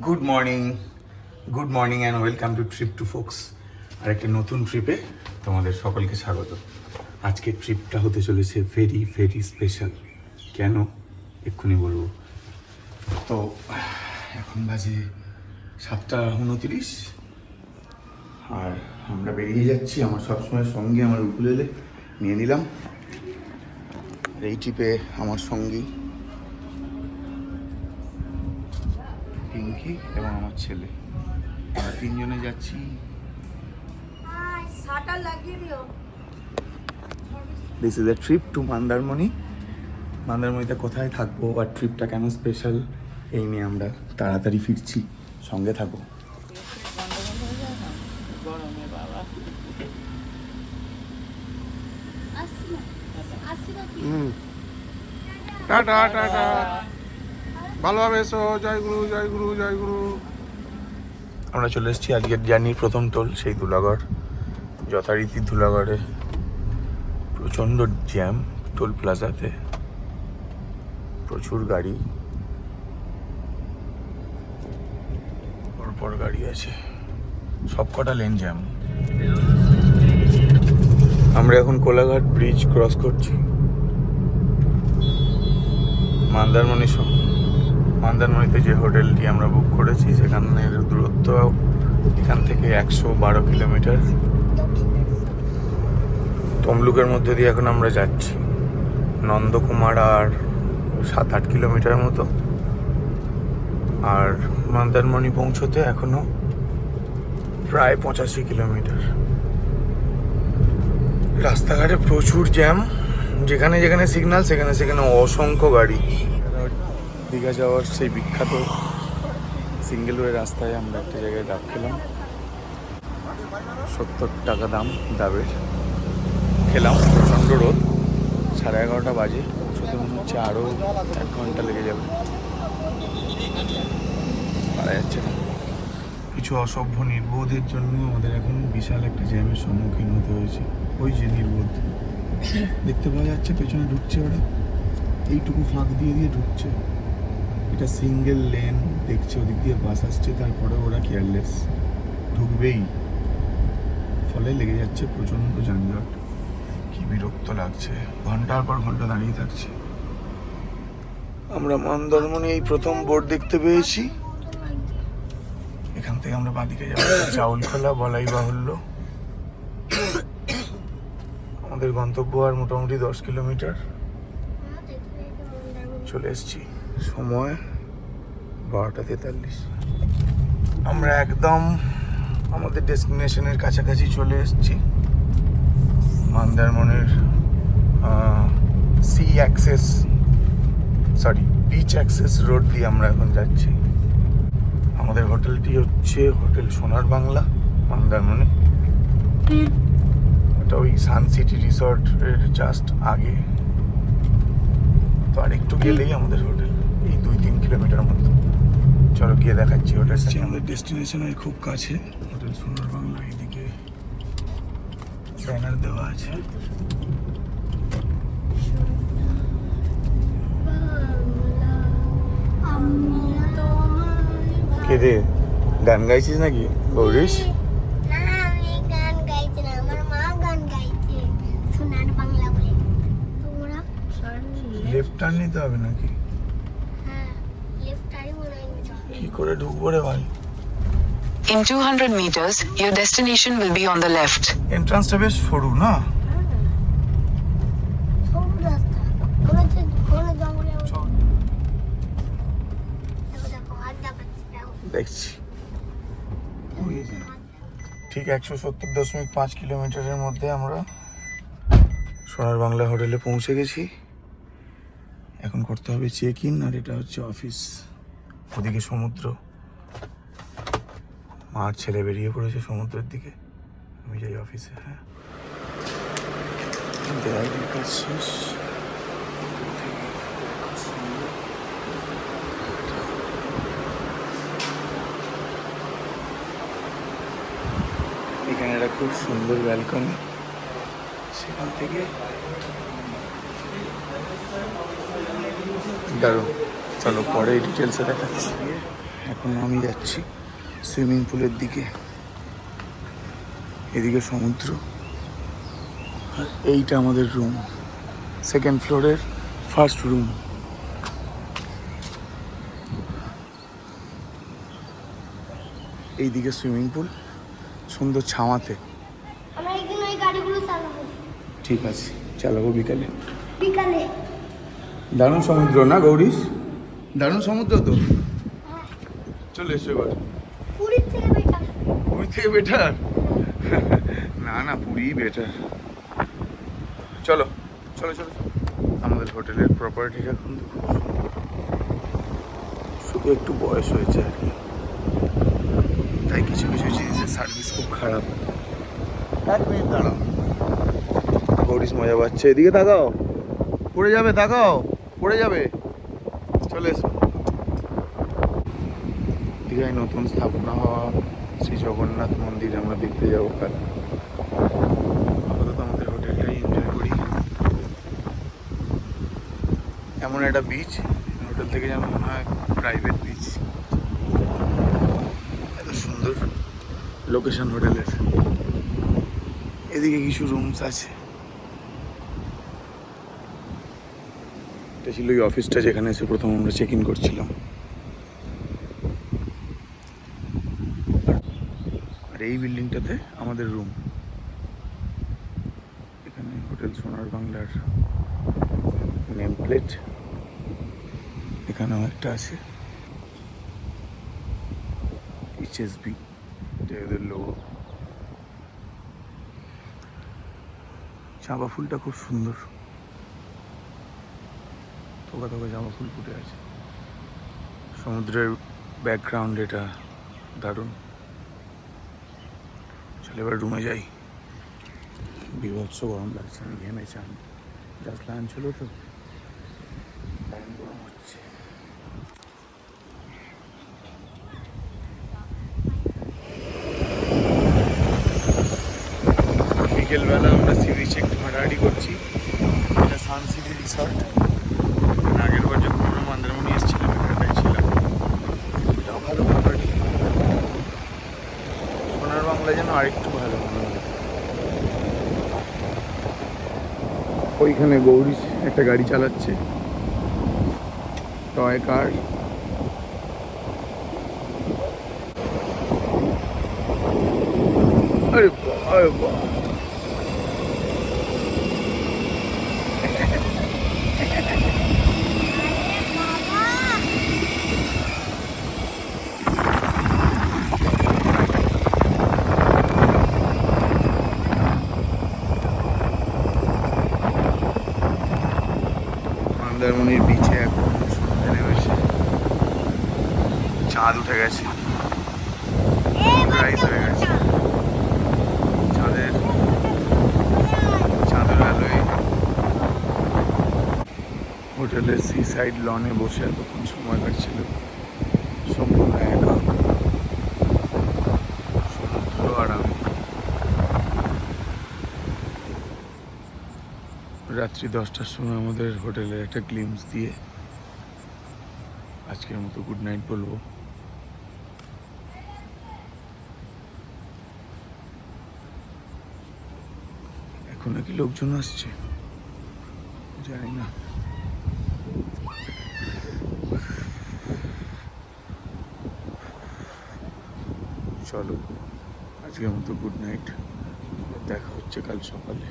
Good morning and welcome to trip to folks. আর একটা নতুন ট্রিপে তোমাদের সকলকে স্বাগত। আজকের ট্রিপটা হতে চলেছে ভেরি ভেরি স্পেশাল। কেন এক্ষুনি বলবো। তো এখন বাজে 7:29 আর আমরা বেরিয়ে যাচ্ছি। আমার সবসময় সঙ্গে আমার উকুলেলে নিয়ে নিলাম। এই ট্রিপে আমার সঙ্গী পিঙ্কি এবং আমার ছেলে, আমরা তিনজনে যাচ্ছি। This is a trip to Mandarmani. মন্দারমণিতে কোথায় থাকবো আর ট্রিপটা কেন স্পেশাল, এই নিয়ে আমরা তাড়াতাড়ি ফিরছি। সঙ্গে থাকো। টাটা টাটা, ভালোভাবে এসো। জয় গুরু জয় গুরু জয় গুরু। আমরা চলে এসেছি আজকের জার্নির প্রথম টোল, সেই ধুলাগড়। যথারীতি ধুলাগড়ে প্রচণ্ড জ্যাম, টোল প্লাজাতে প্রচুর গাড়ি, পরপর গাড়ি আছে, সব কটা লেন জ্যাম। আমরা এখন কোলাঘাট ব্রিজ ক্রস করছি। মন্দারমণিতে যে হোটেলটি আমরা বুক করেছি সেখানের দূরত্ব এখান থেকে 112 কিলোমিটার। তমলুকের মধ্যে দিয়ে এখন আমরা যাচ্ছি। নন্দকুমার আর 7-8 কিলোমিটার মতো, আর মন্দারমণি পৌঁছতে এখনো প্রায় 85 কিলোমিটার। রাস্তাঘাটে প্রচুর জ্যাম, যেখানে যেখানে সিগন্যাল সেখানে সেখানে অসংখ্য গাড়ি। দীঘা যাওয়ার সেই বিখ্যাত সিঙ্গেল ওয়ে রাস্তায় আমরা একটা জায়গায় ডাব খেলাম। 70 টাকা দাম ডাবের। খেলাম, প্রচণ্ড রোদ, 11:30 বাজে। পৌঁছতে মনে হচ্ছে আরও 1 ঘন্টা লেগে যাবে, পারা যাচ্ছে না। কিছু অসভ্য নির্বোধের জন্য আমাদের এখন বিশাল একটা জ্যামের সম্মুখীন হতে হয়েছে। ওই যে নির্বোধ দেখতে পাওয়া যাচ্ছে, পেছনে ঢুকছে ওরা, এইটুকু ফাঁক দিয়ে দিয়ে ঢুকছে। এটা সিঙ্গেল লেন, দেখছে ওদিক দিয়ে বাস আসছে, তারপরে ওরা কেয়ারলেস, ঢুকবেই। ফলে লেগে যাচ্ছে প্রচণ্ড যানজট। কি বিরক্ত লাগছে, ঘন্টার পর ঘন্টা দাঁড়িয়ে থাকছে। আমরা মন্দারমণি এই প্রথম বোর্ড দেখতে পেয়েছি। এখান থেকে আমরা বাঁদিকে যাবো চাউলখোলা, বলাই বাহুল্য। আমাদের গন্তব্য আর মোটামুটি 10 কিলোমিটার। চলে এসছি, সময় 12:43। আমরা একদম আমাদের ডেস্টিনেশনের কাছাকাছি চলে এসেছি। মন্দারমণির বিচ অ্যাক্সেস রোড দিয়ে আমরা এখন যাচ্ছি। আমাদের হোটেলটি হচ্ছে হোটেল সোনার বাংলা, মন্দারমণি। এটা ওই সান সিটি রিসর্টের জাস্ট আগে। তো আর একটু গেলেই আমাদের হোটেল, এই 2-3 কিলোমিটার মতো। চলো গিয়ে দেখাচ্ছি হোটেলটা। আমাদের ডেস্টিনেশনের খুব কাছে হোটেল সোনার বাংলা। এইদিকে ব্যানার দেওয়া আছে। কে রে, গান গাইছিস নাকি গৌরীশ? লেফট টার্ন নিতে হবে নাকি? কি করে ঢুকবো রে ভাই? In 200 meters, your destination will be on the left. এন্ট্রান্সটা বেশ সরু না? দেখছি ঠিক 170.5 কিলোমিটারের মধ্যে আমরা সোনার বাংলা হোটেলে পৌঁছে গেছি। এখন করতে হবে চেক ইন, আর এটা হচ্ছে অফিস। ওদিকে সমুদ্র, মার ছেলে বেরিয়ে পড়েছে সমুদ্রের দিকে, আমি যাই অফিসে। হ্যাঁ, কাজ শেষ। এখানে একটা খুব সুন্দর ব্যালকনি, সেখান থেকে দারুণ। চলো পরে ডিটেলসে দেখাচ্ছি। এখন আমি যাচ্ছি সুইমিং পুলের দিকে। এদিকে সমুদ্র, আর এইটা আমাদের রুম, সেকেন্ড ফ্লোরের ফার্স্ট রুম। এইদিকে সুইমিং পুল, সুন্দর ছাওয়াতে। আমরা এখানে ওই গাড়িগুলো চালাবো ঠিক আছে, চালাবো বিকালে। বিকালে। দারুণ সমুদ্র না গৌরীশ? দারুণ সমুদ্র তো। চলে এসো এবার। পুরীর থেকে বেটার। পুরী থেকে বেটার? না না, পুরীই বেটার। চলো চলো চলো। আমাদের হোটেলের প্রপার্টিটা এখন খুব সুন্দর, শুধু একটু বয়স হয়েছে আর কি, তাই কিছু কিছু জিনিসের সার্ভিস খুব খারাপ। 1 মিনিট দাঁড়াও, গৌরীশ মজা পাচ্ছে। এদিকে তাকাও, পড়ে যাবে, তাকাও পড়ে যাবে। চলে এসো। দীঘায় নতুন স্থাপনা হওয়া শ্রী জগন্নাথ মন্দির আমরা দেখতে যাবো কাল। আপাতত আমাদের হোটেলটাই এনজয় করি। এমন একটা বিচ, হোটেল থেকে যেন মনে হয় প্রাইভেট বিচ। এত সুন্দর লোকেশন হোটেলের। এদিকে কিছু রুমস আছে। এটা ছিল ওই অফিসটা যেখানে এসে প্রথম আমরা চেক ইন করছিলাম। আর এই বিল্ডিংটাতে আমাদের রুম। এখানে হোটেল সোনার বাংলার নেম প্লেট, এখানেও একটা আছে HSB, এটা এদের লোগো। চাঁপা ফুলটা খুব সুন্দর, থোকা থোকা জামা ফুল ফুটে আছে। সমুদ্রের ব্যাকগ্রাউন্ড এটা দারুণ। চলে এবার রুমে যাই। বিভৎস গরম লাগছে, আমি ঘেমে চান, জাস্ট লাঞ্চ হলো তো, দারুণ গরম হচ্ছে। বিকেলবেলা আমরা সি বিচে একটু হাঁটাহাঁটি করছি। এটা সানসিটি রিসর্ট। আগের বার যখন আমরা মন্দারমণি এসেছিলাম এখানটায় ছিলাম। এটাও ভালো প্রপার্টি। সোনার বাংলা যেন আরেকটু ভালো মনে হয়। ওইখানে গৌরী একটা গাড়ি চালাচ্ছে, টয় কার। আরে বাহ, আরে বাহ। মন্দারমণির বিচে এখন সন্ধ্যে নেমেছে, চাঁদ উঠে গেছে, রাইজ হয়ে গেছে। চাঁদের আলোয় হোটেলের সি সাইড লনে বসে এতক্ষণ সময় কাটছিল। সম্পূর্ণ একা, সমুদ্র আর আমি। রাত্রি 10টার সময় আমাদের হোটেলে একটা গ্লিমস দিয়ে আজকের মতো গুড নাইট বলবো। এখন নাকি লোকজন আসছে, জানি না। চলো আজকের মতো গুড নাইট, দেখা হচ্ছে কাল সকালে।